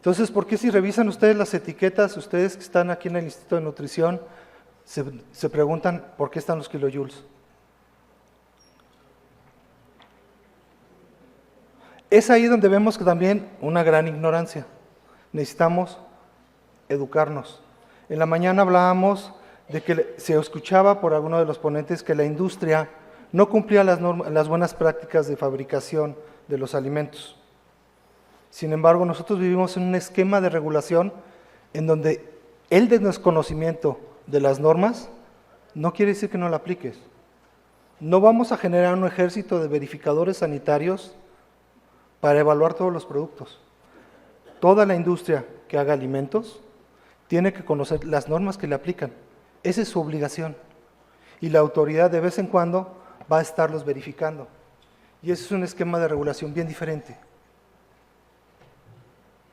Entonces, ¿por qué si revisan ustedes las etiquetas, ustedes que están aquí en el Instituto de Nutrición, se preguntan por qué están los kilojoules? Es ahí donde vemos que también una gran ignorancia. Necesitamos educarnos. En la mañana hablábamos de que se escuchaba por alguno de los ponentes que la industria no cumplía las buenas prácticas de fabricación de los alimentos. Sin embargo, nosotros vivimos en un esquema de regulación en donde el desconocimiento de las normas no quiere decir que no la apliques. No vamos a generar un ejército de verificadores sanitarios para evaluar todos los productos. Toda la industria que haga alimentos tiene que conocer las normas que le aplican. Esa es su obligación. Y la autoridad de vez en cuando va a estarlos verificando. Y ese es un esquema de regulación bien diferente.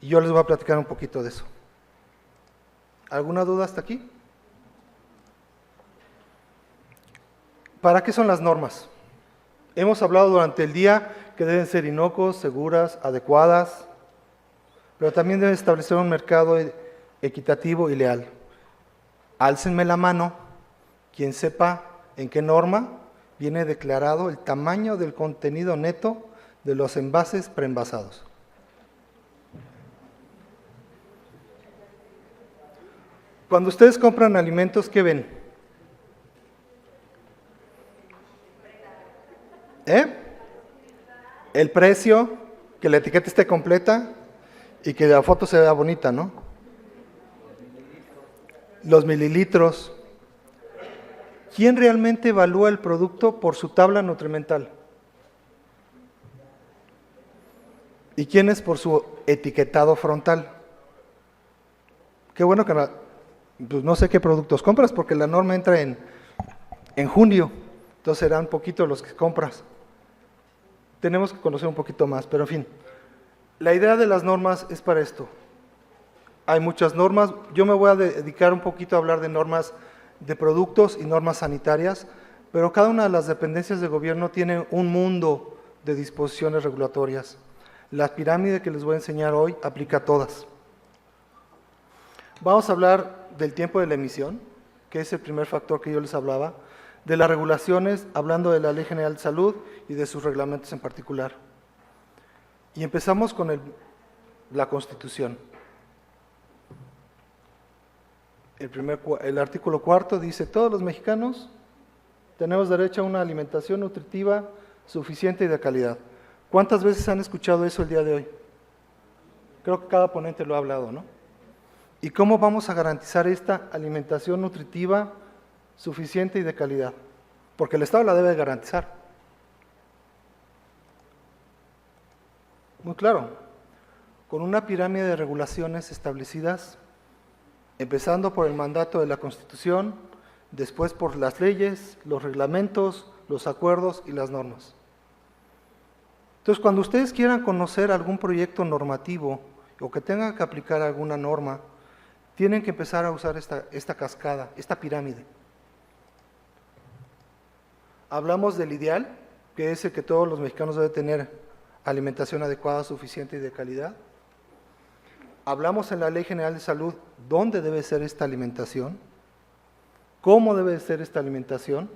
Y yo les voy a platicar un poquito de eso. ¿Alguna duda hasta aquí? ¿Para qué son las normas? Hemos hablado durante el día que deben ser inocuas, seguras, adecuadas, pero también deben establecer un mercado equitativo y leal. Álcenme la mano quien sepa en qué norma viene declarado el tamaño del contenido neto de los envases preenvasados. Cuando ustedes compran alimentos, ¿qué ven? El precio, que la etiqueta esté completa y que la foto se vea bonita, ¿no? Los mililitros. ¿Quién realmente evalúa el producto por su tabla nutrimental? ¿Y quién es por su etiquetado frontal? Qué bueno que pues no sé qué productos compras porque la norma entra en junio, entonces serán poquitos los que compras. Tenemos que conocer un poquito más, pero en fin. La idea de las normas es para esto. Hay muchas normas, yo me voy a dedicar un poquito a hablar de normas de productos y normas sanitarias, pero cada una de las dependencias de gobierno tiene un mundo de disposiciones regulatorias. La pirámide que les voy a enseñar hoy aplica a todas. Vamos a hablar del tiempo de la emisión, que es el primer factor que yo les hablaba, de las regulaciones, hablando de la Ley General de Salud y de sus reglamentos en particular. Y empezamos con la Constitución. El artículo 4 dice, todos los mexicanos tenemos derecho a una alimentación nutritiva suficiente y de calidad. ¿Cuántas veces han escuchado eso el día de hoy? Creo que cada ponente lo ha hablado, ¿no? ¿Y cómo vamos a garantizar esta alimentación nutritiva suficiente y de calidad? Porque el Estado la debe garantizar. Muy claro, con una pirámide de regulaciones establecidas, empezando por el mandato de la Constitución, después por las leyes, los reglamentos, los acuerdos y las normas. Entonces, cuando ustedes quieran conocer algún proyecto normativo o que tengan que aplicar alguna norma, tienen que empezar a usar esta cascada, esta pirámide. Hablamos del ideal, que es el que todos los mexicanos deben tener alimentación adecuada, suficiente y de calidad. Hablamos en la Ley General de Salud dónde debe ser esta alimentación, cómo debe ser esta alimentación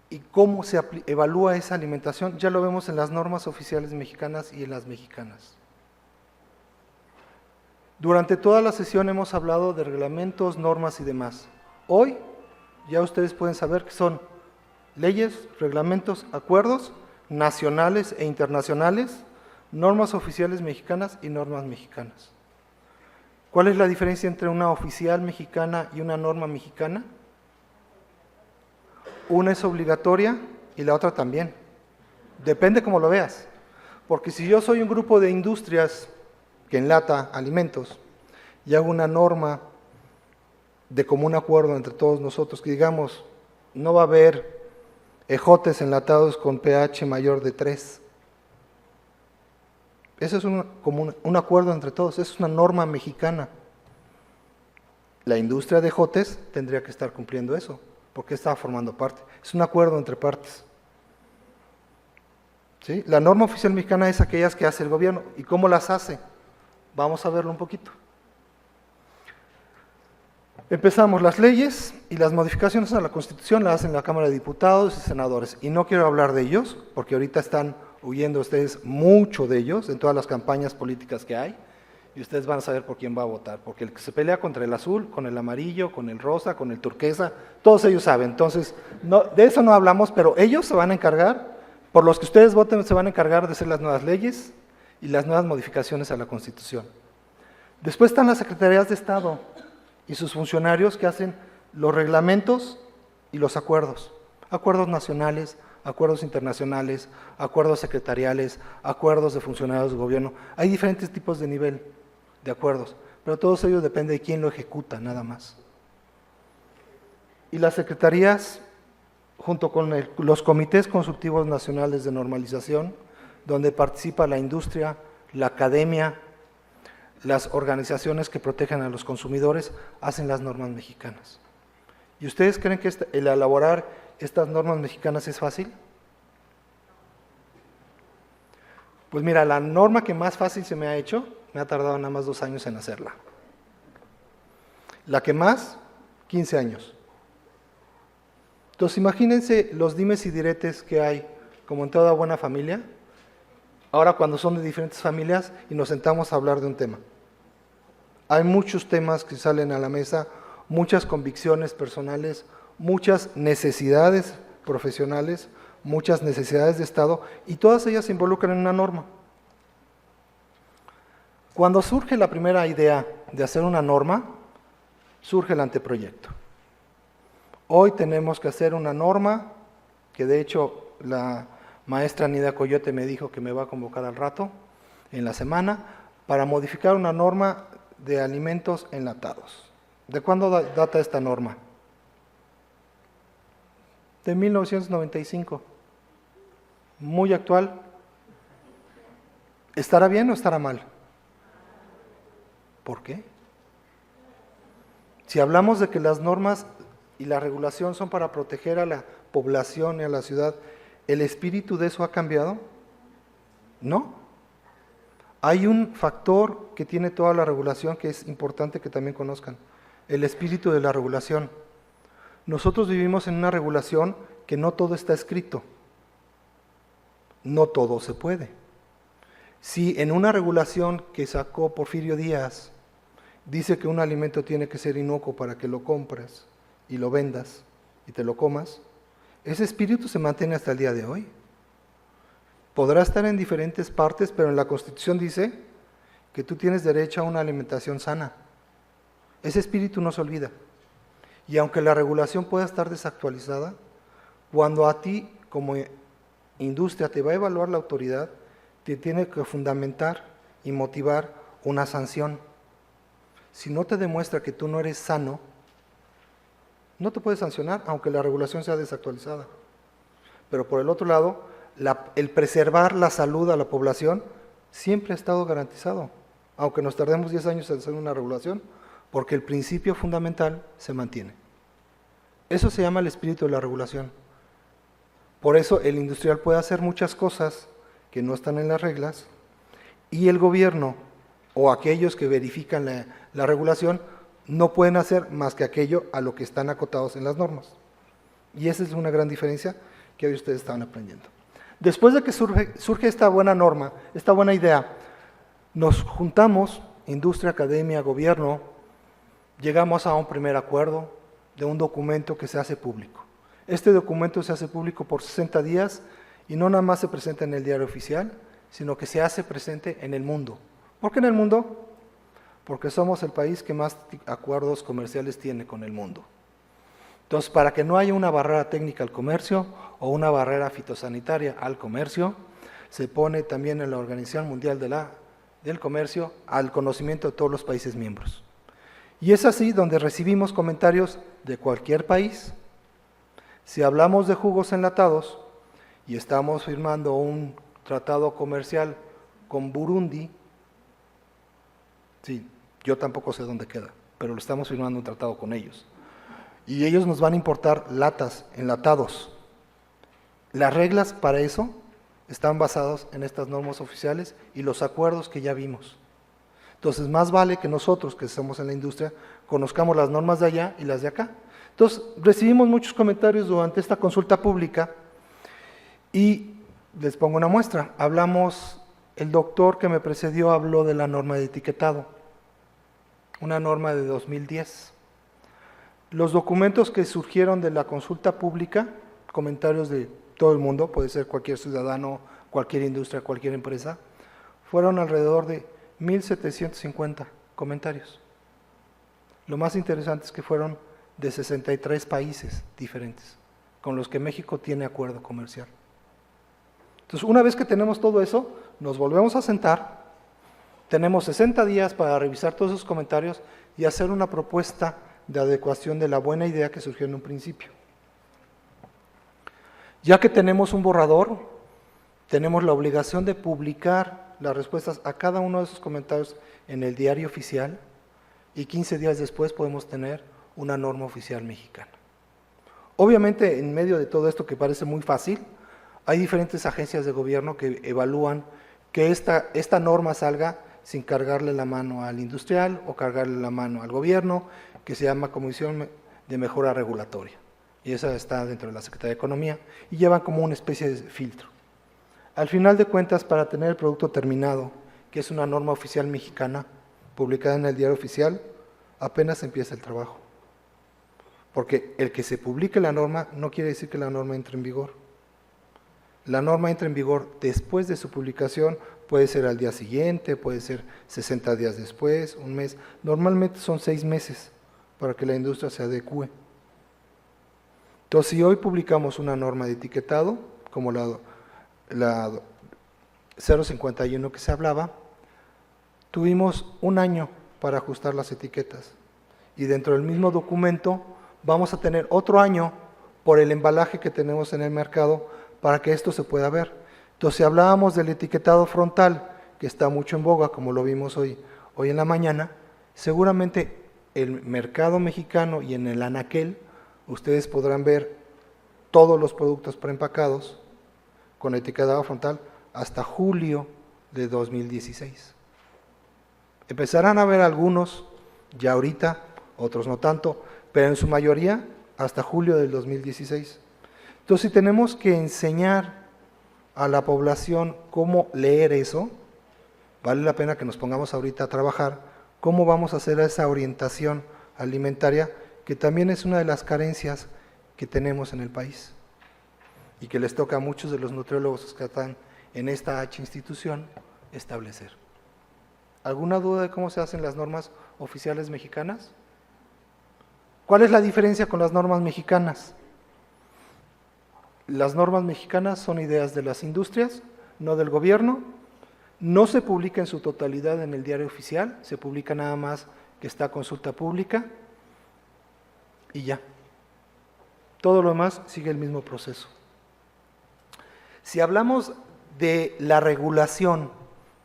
y cómo se evalúa esa alimentación. Ya lo vemos en las normas oficiales mexicanas y en las mexicanas. Durante toda la sesión hemos hablado de reglamentos, normas y demás. Hoy ya ustedes pueden saber que son leyes, reglamentos, acuerdos nacionales e internacionales, normas oficiales mexicanas y normas mexicanas. ¿Cuál es la diferencia entre una oficial mexicana y una norma mexicana? Una es obligatoria y la otra también. Depende cómo lo veas. Porque si yo soy un grupo de industrias que enlata alimentos y hago una norma de común acuerdo entre todos nosotros, que digamos, no va a haber ejotes enlatados con pH mayor de 3. Eso es un acuerdo entre todos, eso es una norma mexicana. La industria de ejotes tendría que estar cumpliendo eso, porque está formando parte. Es un acuerdo entre partes. ¿Sí? La norma oficial mexicana es aquellas que hace el gobierno. ¿Y cómo las hace? Vamos a verlo un poquito. Empezamos, las leyes y las modificaciones a la Constitución las hacen la Cámara de Diputados y Senadores. Y no quiero hablar de ellos, porque ahorita están huyendo ustedes mucho de ellos en todas las campañas políticas que hay. Y ustedes van a saber por quién va a votar, porque el que se pelea contra el azul, con el amarillo, con el rosa, con el turquesa, todos ellos saben. Entonces, de eso no hablamos, pero ellos se van a encargar, por los que ustedes voten, se van a encargar de hacer las nuevas leyes y las nuevas modificaciones a la Constitución. Después están las secretarías de Estado y sus funcionarios que hacen los reglamentos y los acuerdos. Acuerdos nacionales, acuerdos internacionales, acuerdos secretariales, acuerdos de funcionarios de gobierno. Hay diferentes tipos de nivel de acuerdos, pero todos ellos depende de quién lo ejecuta, nada más. Y las secretarías, junto con los comités consultivos nacionales de normalización, donde participa la industria, la academia, las organizaciones que protegen a los consumidores, hacen las normas mexicanas. ¿Y ustedes creen que el elaborar estas normas mexicanas es fácil? Pues mira, la norma que más fácil se me ha hecho, me ha tardado nada más 2 años en hacerla. La que más, 15 años. Entonces imagínense los dimes y diretes que hay, como en toda buena familia, ahora cuando son de diferentes familias y nos sentamos a hablar de un tema. Hay muchos temas que salen a la mesa, muchas convicciones personales, muchas necesidades profesionales, muchas necesidades de Estado, y todas ellas se involucran en una norma. Cuando surge la primera idea de hacer una norma, surge el anteproyecto. Hoy tenemos que hacer una norma, que de hecho la maestra Nida Coyote me dijo que me va a convocar al rato, en la semana, para modificar una norma de alimentos enlatados. ¿De cuándo data esta norma? De 1995. Muy actual. ¿Estará bien o estará mal? ¿Por qué? Si hablamos de que las normas y la regulación son para proteger a la población y a la ciudad, ¿el espíritu de eso ha cambiado? No. Hay un factor que tiene toda la regulación que es importante que también conozcan, el espíritu de la regulación. Nosotros vivimos en una regulación que no todo está escrito, no todo se puede. Si en una regulación que sacó Porfirio Díaz dice que un alimento tiene que ser inocuo para que lo compres y lo vendas y te lo comas, ese espíritu se mantiene hasta el día de hoy. Podrá estar en diferentes partes, pero en la Constitución dice que tú tienes derecho a una alimentación sana. Ese espíritu no se olvida. Y aunque la regulación pueda estar desactualizada, cuando a ti como industria te va a evaluar la autoridad, te tiene que fundamentar y motivar una sanción. Si no te demuestra que tú no eres sano, no te puede sancionar, aunque la regulación sea desactualizada. Pero por el otro lado, el preservar la salud a la población siempre ha estado garantizado, aunque nos tardemos 10 años en hacer una regulación, porque el principio fundamental se mantiene. Eso se llama el espíritu de la regulación. Por eso el industrial puede hacer muchas cosas que no están en las reglas, y el gobierno o aquellos que verifican la regulación no pueden hacer más que aquello a lo que están acotados en las normas. Y esa es una gran diferencia que hoy ustedes están aprendiendo. Después de que surge esta buena norma, esta buena idea, nos juntamos, industria, academia, gobierno, llegamos a un primer acuerdo de un documento que se hace público. Este documento se hace público por 60 días y no nada más se presenta en el diario oficial, sino que se hace presente en el mundo. ¿Por qué en el mundo? Porque somos el país que más acuerdos comerciales tiene con el mundo. Entonces, para que no haya una barrera técnica al comercio o una barrera fitosanitaria al comercio, se pone también en la Organización Mundial del Comercio al conocimiento de todos los países miembros. Y es así donde recibimos comentarios de cualquier país. Si hablamos de jugos enlatados y estamos firmando un tratado comercial con Burundi, sí, yo tampoco sé dónde queda, pero lo estamos firmando un tratado con ellos. Y ellos nos van a importar latas, enlatados. Las reglas para eso están basadas en estas normas oficiales y los acuerdos que ya vimos. Entonces, más vale que nosotros, que estamos en la industria, conozcamos las normas de allá y las de acá. Entonces, recibimos muchos comentarios durante esta consulta pública y les pongo una muestra. El doctor que me precedió habló de la norma de etiquetado, una norma de 2010. Los documentos que surgieron de la consulta pública, comentarios de todo el mundo, puede ser cualquier ciudadano, cualquier industria, cualquier empresa, fueron alrededor de 1,750 comentarios. Lo más interesante es que fueron de 63 países diferentes, con los que México tiene acuerdo comercial. Entonces, una vez que tenemos todo eso, nos volvemos a sentar, tenemos 60 días para revisar todos esos comentarios y hacer una propuesta de adecuación de la buena idea que surgió en un principio. Ya que tenemos un borrador, tenemos la obligación de publicar las respuestas a cada uno de esos comentarios en el diario oficial y 15 días después podemos tener una norma oficial mexicana. Obviamente, en medio de todo esto que parece muy fácil, hay diferentes agencias de gobierno que evalúan que esta norma salga sin cargarle la mano al industrial o cargarle la mano al gobierno, que se llama Comisión de Mejora Regulatoria. Y esa está dentro de la Secretaría de Economía y llevan como una especie de filtro. Al final de cuentas, para tener el producto terminado, que es una norma oficial mexicana, publicada en el diario oficial, apenas empieza el trabajo. Porque el que se publique la norma no quiere decir que la norma entre en vigor. La norma entra en vigor después de su publicación, puede ser al día siguiente, puede ser 60 días después, un mes. Normalmente son 6 meses para que la industria se adecue. Entonces, si hoy publicamos una norma de etiquetado, como la 051 que se hablaba, tuvimos un año para ajustar las etiquetas. Y dentro del mismo documento vamos a tener otro año por el embalaje que tenemos en el mercado para que esto se pueda ver. Entonces, si hablábamos del etiquetado frontal, que está mucho en boga, como lo vimos hoy en la mañana, seguramente el mercado mexicano y en el anaquel, ustedes podrán ver todos los productos preempacados con etiquetado frontal hasta julio de 2016. Empezarán a ver algunos ya ahorita, otros no tanto, pero en su mayoría hasta julio del 2016. Entonces, si tenemos que enseñar a la población cómo leer eso, vale la pena que nos pongamos ahorita a trabajar cómo vamos a hacer esa orientación alimentaria, que también es una de las carencias que tenemos en el país y que les toca a muchos de los nutriólogos que están en esta institución establecer. ¿Alguna duda de cómo se hacen las normas oficiales mexicanas? ¿Cuál es la diferencia con las normas mexicanas? Las normas mexicanas son ideas de las industrias, no del gobierno. No se publica en su totalidad en el diario oficial, se publica nada más que está a consulta pública y ya. Todo lo demás sigue el mismo proceso. Si hablamos de la regulación,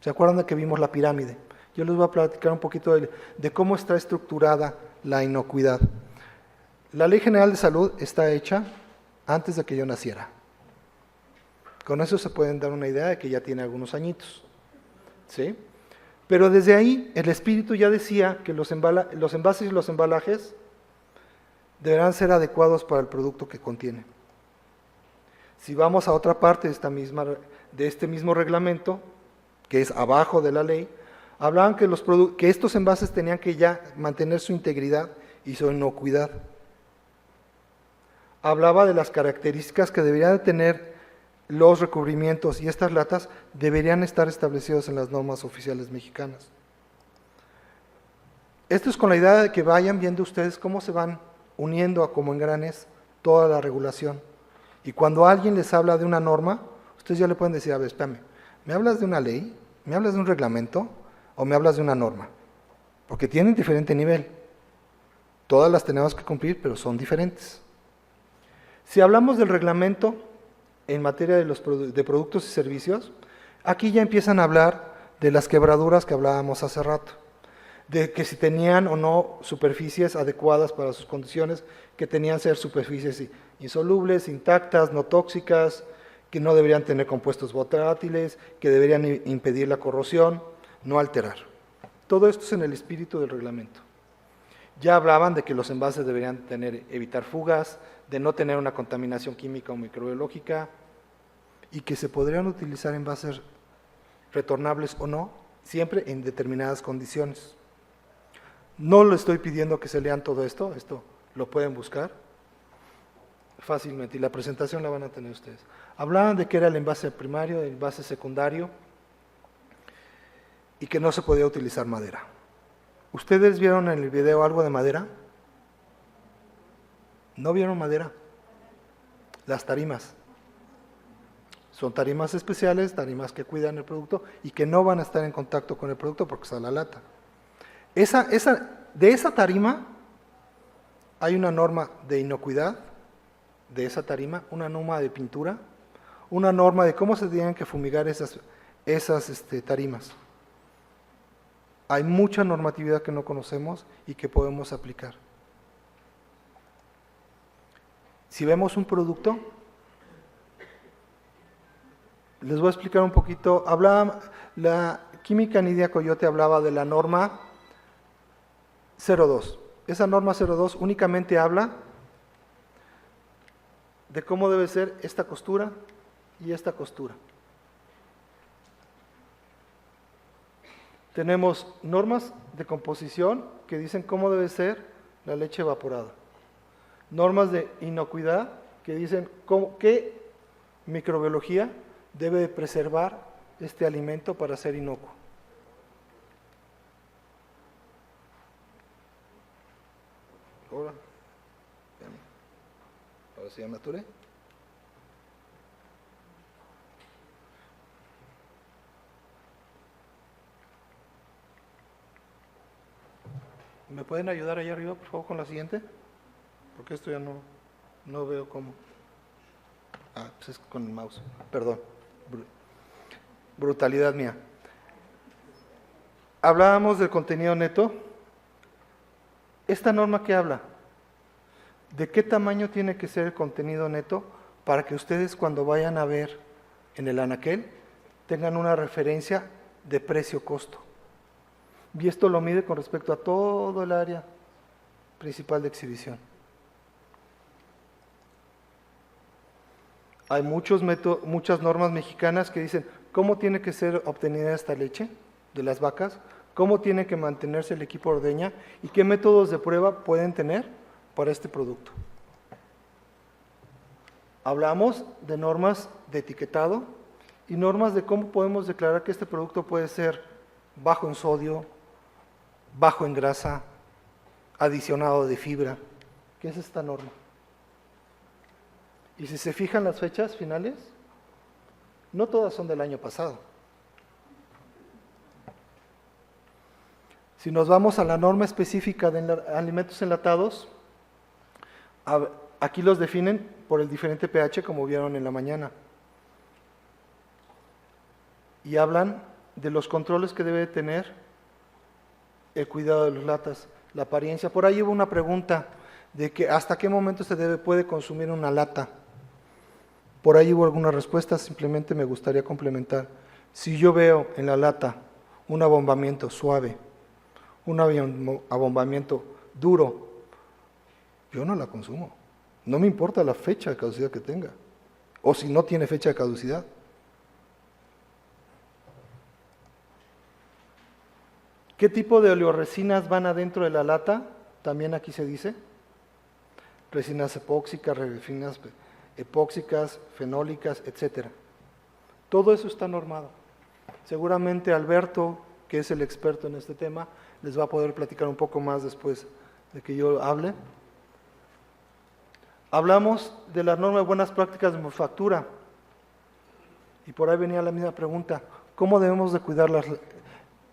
¿se acuerdan de que vimos la pirámide? Yo les voy a platicar un poquito de cómo está estructurada la inocuidad. La Ley General de Salud está hecha antes de que yo naciera. Con eso se pueden dar una idea de que ya tiene algunos añitos, ¿sí? Pero desde ahí el espíritu ya decía que los envases y los embalajes deberán ser adecuados para el producto que contiene. Si vamos a otra parte de este mismo reglamento, que es abajo de la ley, hablaban que estos envases tenían que ya mantener su integridad y su inocuidad. Hablaba de las características que deberían de tener los recubrimientos y estas latas deberían estar establecidos en las normas oficiales mexicanas. Esto es con la idea de que vayan viendo ustedes cómo se van uniendo a como engranes toda la regulación. Y cuando alguien les habla de una norma, ustedes ya le pueden decir, a ver, espérame, ¿me hablas de una ley? ¿Me hablas de un reglamento? ¿O me hablas de una norma? Porque tienen diferente nivel. Todas las tenemos que cumplir, pero son diferentes. Si hablamos del reglamento en materia de productos y servicios, aquí ya empiezan a hablar de las quebraduras que hablábamos hace rato, de que si tenían o no superficies adecuadas para sus condiciones, que tenían que ser superficies insolubles, intactas, no tóxicas, que no deberían tener compuestos volátiles, que deberían impedir la corrosión, no alterar. Todo esto es en el espíritu del reglamento. Ya hablaban de que los envases deberían evitar fugas, de no tener una contaminación química o microbiológica, y que se podrían utilizar envases retornables o no, siempre en determinadas condiciones. No le estoy pidiendo que se lean todo esto lo pueden buscar fácilmente, y la presentación la van a tener ustedes. Hablaban de que era el envase primario, el envase secundario, y que no se podía utilizar madera. ¿Ustedes vieron en el video algo de madera? ¿No vieron madera? Las tarimas. Son tarimas especiales, tarimas que cuidan el producto y que no van a estar en contacto con el producto porque está la lata. De esa tarima hay una norma de inocuidad de esa tarima, una norma de pintura, una norma de cómo se tienen que fumigar esas tarimas. Hay mucha normatividad que no conocemos y que podemos aplicar. Si vemos un producto, les voy a explicar un poquito. La química Nidia Coyote hablaba de la norma 02. Esa norma 02 únicamente habla de cómo debe ser esta costura y esta costura. Tenemos normas de composición que dicen cómo debe ser la leche evaporada. Normas de inocuidad que dicen qué microbiología debe de preservar este alimento para ser inocuo. Ahora sí ya me aturé. ¿Me pueden ayudar allá arriba, por favor, con la siguiente? Porque esto ya no veo cómo. Pues es con el mouse. Perdón. Brutalidad mía. Hablábamos del contenido neto. ¿Esta norma qué habla? ¿De qué tamaño tiene que ser el contenido neto para que ustedes cuando vayan a ver en el anaquel tengan una referencia de precio-costo? Y esto lo mide con respecto a todo el área principal de exhibición. Hay muchas normas mexicanas que dicen cómo tiene que ser obtenida esta leche de las vacas, cómo tiene que mantenerse el equipo de ordeña y qué métodos de prueba pueden tener para este producto. Hablamos de normas de etiquetado y normas de cómo podemos declarar que este producto puede ser bajo en sodio, bajo en grasa, adicionado de fibra. ¿Qué es esta norma? Y si se fijan las fechas finales, no todas son del año pasado. Si nos vamos a la norma específica de alimentos enlatados, aquí los definen por el diferente pH como vieron en la mañana. Y hablan de los controles que debe tener el cuidado de las latas, la apariencia. Por ahí hubo una pregunta de que hasta qué momento puede consumir una lata. Por ahí hubo algunas respuestas, simplemente me gustaría complementar. Si yo veo en la lata un abombamiento suave, un abombamiento duro, yo no la consumo. No me importa la fecha de caducidad que tenga, o si no tiene fecha de caducidad. ¿Qué tipo de oleoresinas van adentro de la lata? También aquí se dice. Resinas epóxicas, resinas epóxicas, fenólicas, etc. Todo eso está normado. Seguramente Alberto, que es el experto en este tema, les va a poder platicar un poco más después de que yo hable. Hablamos de la norma de buenas prácticas de manufactura. Y por ahí venía la misma pregunta. ¿Cómo debemos de cuidarlas?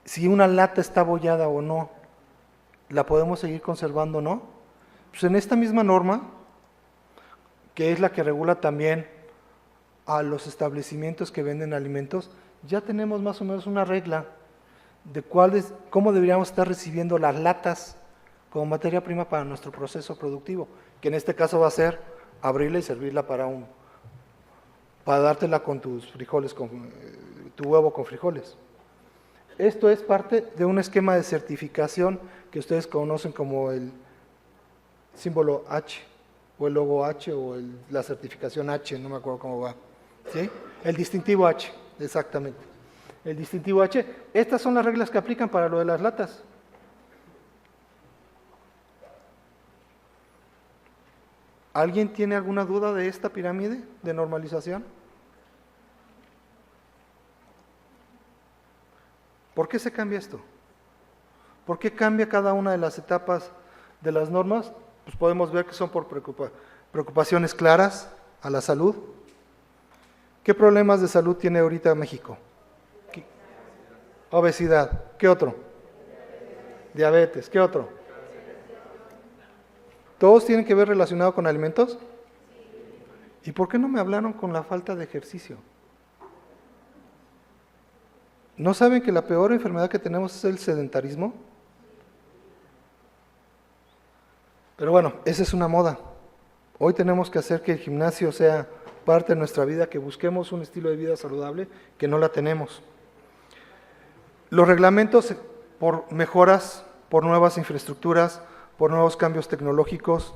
Si una lata está abollada o no, ¿la podemos seguir conservando o no? Pues en esta misma norma, que es la que regula también a los establecimientos que venden alimentos, ya tenemos más o menos una regla de cómo deberíamos estar recibiendo las latas como materia prima para nuestro proceso productivo, que en este caso va a ser abrirla y servirla para dártela con tus frijoles, con tu huevo con frijoles. Esto es parte de un esquema de certificación que ustedes conocen como el símbolo H, o el logo H, o la certificación H, no me acuerdo cómo va. ¿Sí? El distintivo H, exactamente. El distintivo H. Estas son las reglas que aplican para lo de las latas. ¿Alguien tiene alguna duda de esta pirámide de normalización? ¿Por qué se cambia esto? ¿Por qué cambia cada una de las etapas de las normas? Pues podemos ver que son por preocupaciones claras a la salud. ¿Qué problemas de salud tiene ahorita México? Obesidad. ¿Qué otro? Diabetes. ¿Qué otro? ¿Todos tienen que ver relacionado con alimentos? ¿Y por qué no me hablaron con la falta de ejercicio? ¿No saben que la peor enfermedad que tenemos es el sedentarismo? Pero bueno, esa es una moda. Hoy tenemos que hacer que el gimnasio sea parte de nuestra vida, que busquemos un estilo de vida saludable, que no la tenemos. Los reglamentos por mejoras, por nuevas infraestructuras, por nuevos cambios tecnológicos,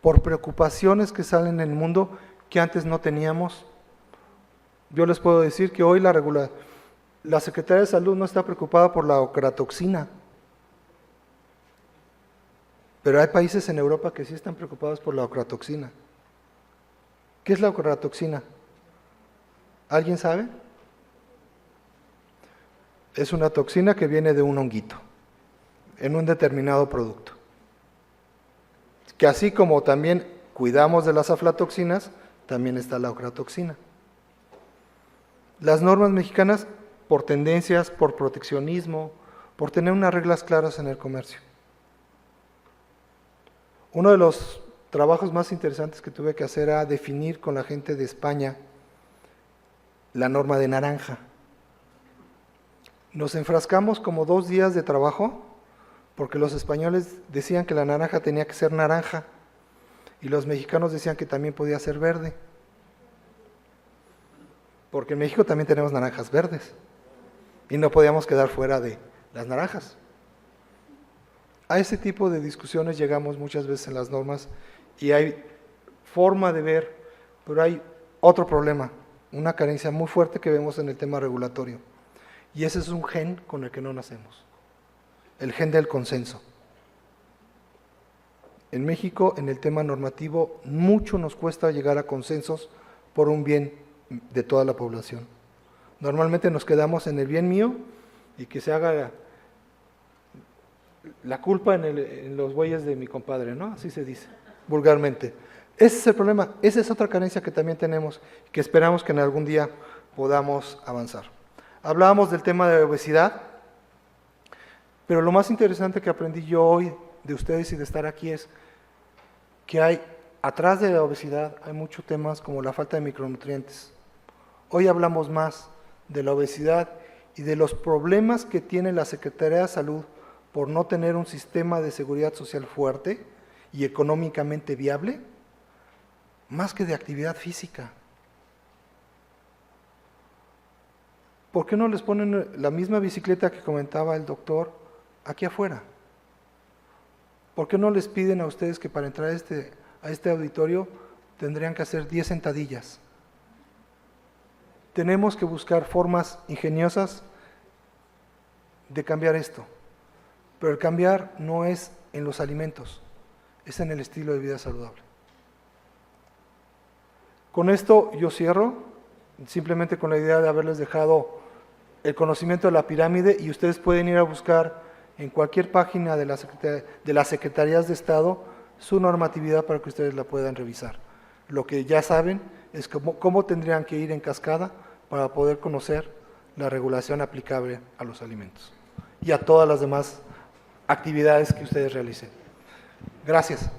por preocupaciones que salen en el mundo que antes no teníamos. Yo les puedo decir que hoy la Secretaría de Salud no está preocupada por la ocratoxina, pero hay países en Europa que sí están preocupados por la ocratoxina. ¿Qué es la ocratoxina? ¿Alguien sabe? Es una toxina que viene de un honguito, en un determinado producto. Que así como también cuidamos de las aflatoxinas, también está la ocratoxina. Las normas mexicanas, por tendencias, por proteccionismo, por tener unas reglas claras en el comercio. Uno de los trabajos más interesantes que tuve que hacer era definir con la gente de España la norma de naranja. Nos enfrascamos como 2 días de trabajo porque los españoles decían que la naranja tenía que ser naranja y los mexicanos decían que también podía ser verde. Porque en México también tenemos naranjas verdes y no podíamos quedar fuera de las naranjas. A ese tipo de discusiones llegamos muchas veces en las normas y hay forma de ver, pero hay otro problema, una carencia muy fuerte que vemos en el tema regulatorio. Y ese es un gen con el que no nacemos, el gen del consenso. En México, en el tema normativo, mucho nos cuesta llegar a consensos por un bien de toda la población. Normalmente nos quedamos en el bien mío y que se haga la culpa en los bueyes de mi compadre, ¿no? Así se dice, vulgarmente. Ese es el problema, esa es otra carencia que también tenemos, que esperamos que en algún día podamos avanzar. Hablábamos del tema de obesidad, pero lo más interesante que aprendí yo hoy de ustedes y de estar aquí es que hay, atrás de la obesidad, hay muchos temas como la falta de micronutrientes. Hoy hablamos más de la obesidad y de los problemas que tiene la Secretaría de Salud por no tener un sistema de seguridad social fuerte y económicamente viable, más que de actividad física. ¿Por qué no les ponen la misma bicicleta que comentaba el doctor aquí afuera? ¿Por qué no les piden a ustedes que para entrar a este auditorio tendrían que hacer 10 sentadillas? Tenemos que buscar formas ingeniosas de cambiar esto. Pero el cambiar no es en los alimentos, es en el estilo de vida saludable. Con esto yo cierro, simplemente con la idea de haberles dejado el conocimiento de la pirámide y ustedes pueden ir a buscar en cualquier página de las Secretarías de Estado su normatividad para que ustedes la puedan revisar. Lo que ya saben es cómo tendrían que ir en cascada para poder conocer la regulación aplicable a los alimentos y a todas las demás actividades que ustedes realicen. Gracias.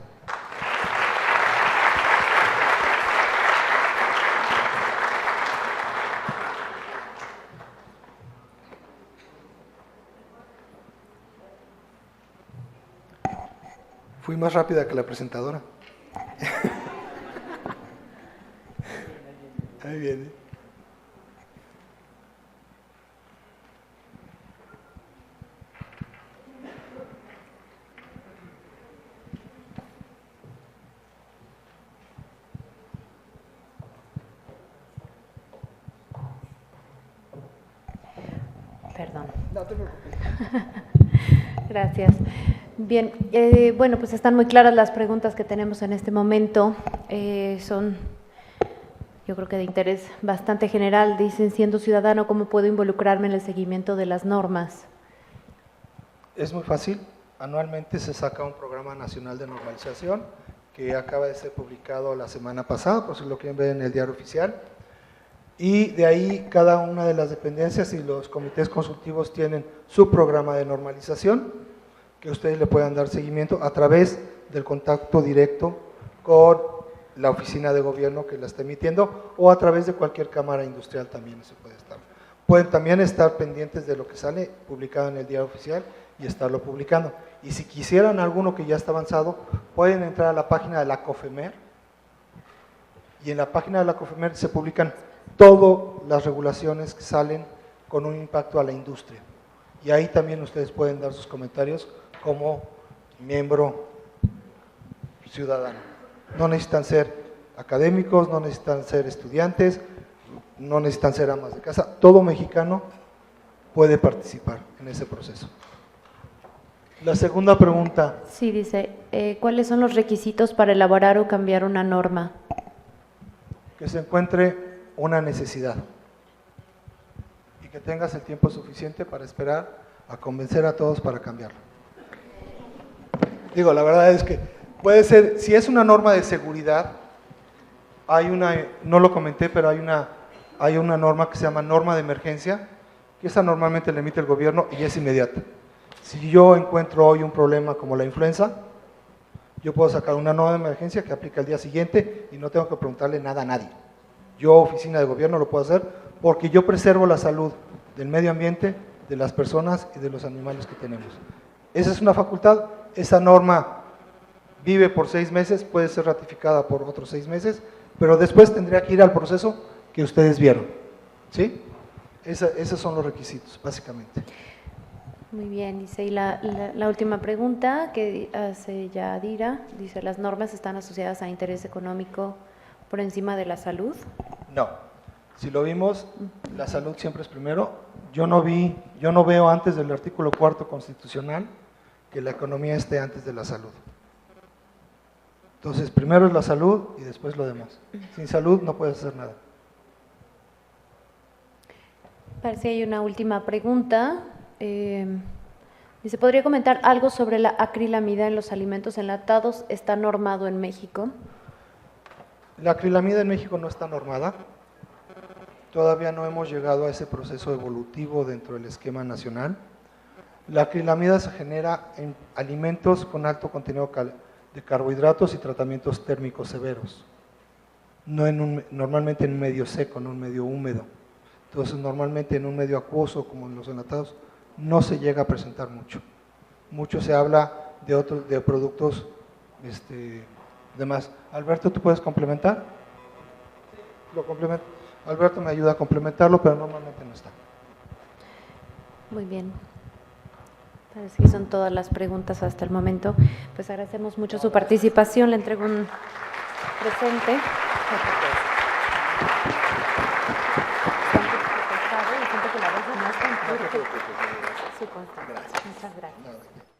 Fui más rápida que la presentadora. Ahí viene. Perdón. No te preocupes. Gracias. Bien, bueno, pues están muy claras las preguntas que tenemos en este momento. Son, yo creo que de interés bastante general. Dicen, siendo ciudadano, ¿cómo puedo involucrarme en el seguimiento de las normas? Es muy fácil. Anualmente se saca un programa nacional de normalización que acaba de ser publicado la semana pasada, por si lo quieren ver en el diario oficial. Y de ahí cada una de las dependencias y los comités consultivos tienen su programa de normalización, que ustedes le puedan dar seguimiento a través del contacto directo con la oficina de gobierno que la está emitiendo o a través de cualquier cámara industrial también se puede estar. Pueden también estar pendientes de lo que sale publicado en el diario oficial y estarlo publicando. Y si quisieran alguno que ya está avanzado, pueden entrar a la página de la COFEMER y en la página de la COFEMER se publican todas las regulaciones que salen con un impacto a la industria. Y ahí también ustedes pueden dar sus comentarios como miembro ciudadano. No necesitan ser académicos, no necesitan ser estudiantes, no necesitan ser amas de casa. Todo mexicano puede participar en ese proceso. La segunda pregunta. Sí, dice, ¿cuáles son los requisitos para elaborar o cambiar una norma? Que se encuentre una necesidad y que tengas el tiempo suficiente para esperar a convencer a todos para cambiarlo. Digo, la verdad es que puede ser, si es una norma de seguridad, hay una, no lo comenté, pero hay una norma que se llama norma de emergencia, que esa normalmente la emite el gobierno y es inmediata. Si yo encuentro hoy un problema como la influenza, yo puedo sacar una norma de emergencia que aplica al día siguiente y no tengo que preguntarle nada a nadie. Yo, oficina de gobierno, lo puedo hacer porque yo preservo la salud del medio ambiente, de las personas y de los animales que tenemos. Esa es una facultad, esa norma vive por 6 meses, puede ser ratificada por otros 6 meses, pero después tendría que ir al proceso que ustedes vieron. ¿Sí? Esos son los requisitos, básicamente. Muy bien, dice, y la última pregunta que hace Yadira, dice, ¿las normas están asociadas a interés económico por encima de la salud? No, si lo vimos, la salud siempre es primero. Yo no veo antes del artículo 4 constitucional que la economía esté antes de la salud. Entonces, primero es la salud y después lo demás. Sin salud no puedes hacer nada. Parece que hay una última pregunta. Dice, ¿podría comentar algo sobre la acrilamida en los alimentos enlatados? ¿Está normado en México? La acrilamida en México no está normada. Todavía no hemos llegado a ese proceso evolutivo dentro del esquema nacional. La acrilamida se genera en alimentos con alto contenido de carbohidratos y tratamientos térmicos severos. No normalmente en un medio seco, en un medio húmedo. Entonces, normalmente en un medio acuoso, como en los enlatados, no se llega a presentar mucho. Mucho se habla de productos demás. Alberto, ¿tú puedes complementar? Lo complemento. Alberto me ayuda a complementarlo, pero normalmente no está. Muy bien. Parece que son todas las preguntas hasta el momento. Pues agradecemos mucho su participación. Le entrego un presente. Muchas gracias.